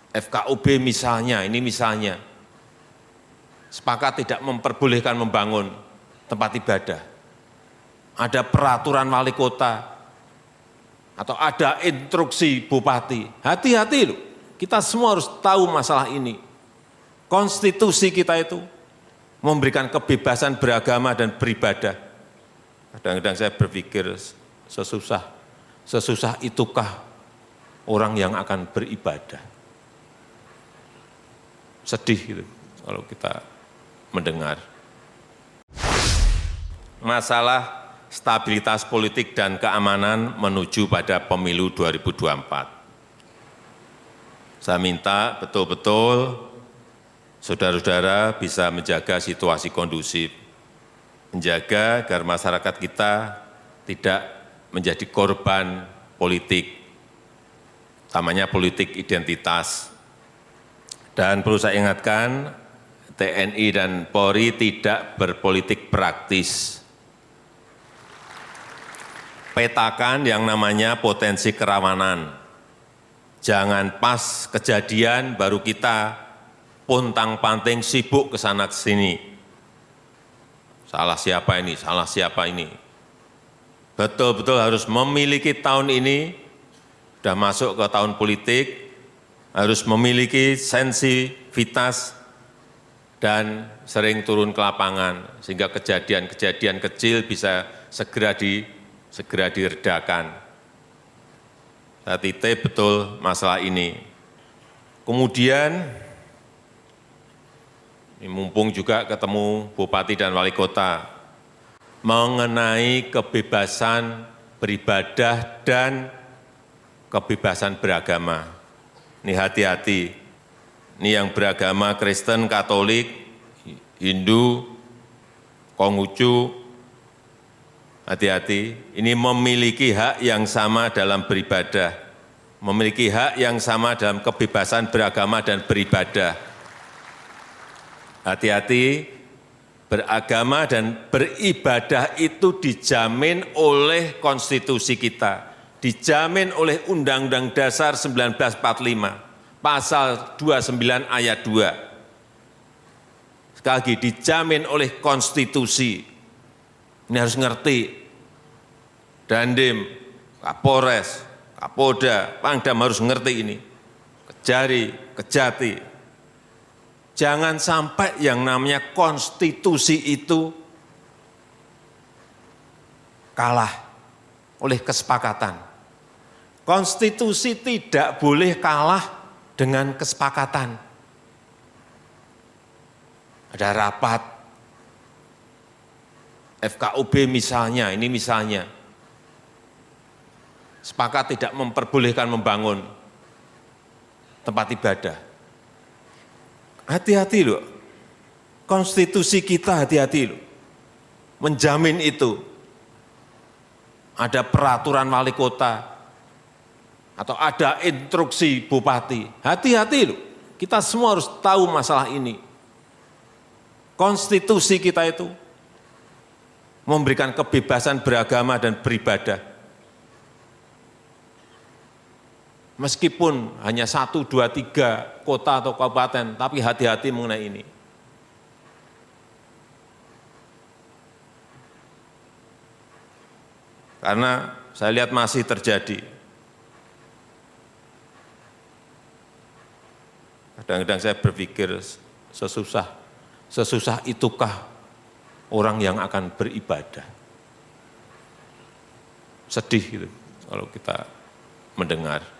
FKUB misalnya, ini misalnya, sepakat tidak memperbolehkan membangun tempat ibadah. Ada peraturan wali kota, atau ada instruksi bupati. Hati-hati loh, kita semua harus tahu masalah ini. Konstitusi kita itu memberikan kebebasan beragama dan beribadah. Kadang-kadang saya berpikir sesusah itukah orang yang akan beribadah. Sedih gitu kalau kita mendengar. Masalah stabilitas politik dan keamanan menuju pada pemilu 2024. Saya minta betul-betul saudara-saudara bisa menjaga situasi kondusif, menjaga agar masyarakat kita tidak menjadi korban politik, utamanya politik identitas. Dan perlu saya ingatkan, TNI dan Polri tidak berpolitik praktis. Petakan yang namanya potensi kerawanan. Jangan pas kejadian baru kita pontang-panting sibuk ke sana ke sini. Salah siapa ini, salah siapa ini. Betul-betul harus memiliki tahun ini, sudah masuk ke tahun politik, harus memiliki sensitivitas dan sering turun ke lapangan, sehingga kejadian-kejadian kecil bisa segera diredakan. Saya titip betul masalah ini. Kemudian, mumpung juga ketemu Bupati dan Wali Kota, mengenai kebebasan beribadah dan kebebasan beragama. Ini hati-hati, ini yang beragama Kristen, Katolik, Hindu, Konghucu, hati-hati, ini memiliki hak yang sama dalam beribadah, memiliki hak yang sama dalam kebebasan beragama dan beribadah. Hati-hati, beragama dan beribadah itu dijamin oleh konstitusi kita, dijamin oleh Undang-Undang Dasar 1945, pasal 29 ayat 2. Sekali lagi, dijamin oleh konstitusi. Ini harus ngerti. Dandim, Kapolres, Kapolda, Pangdam harus ngerti ini. Kejari, Kejati. Jangan sampai yang namanya konstitusi itu kalah oleh kesepakatan. Konstitusi tidak boleh kalah dengan kesepakatan. Ada rapat FKUB misalnya, ini misalnya, sepakat tidak memperbolehkan membangun tempat ibadah. Hati-hati loh, konstitusi kita hati-hati loh, menjamin itu. Ada peraturan wali kota, atau ada instruksi bupati. Hati-hati loh, kita semua harus tahu masalah ini. Konstitusi kita itu memberikan kebebasan beragama dan beribadah. Meskipun hanya 1, 2, 3 kota atau kabupaten, tapi hati-hati mengenai ini. Karena saya lihat masih terjadi. Kadang-kadang saya berpikir sesusah itukah orang yang akan beribadah. Sedih gitu kalau kita mendengar.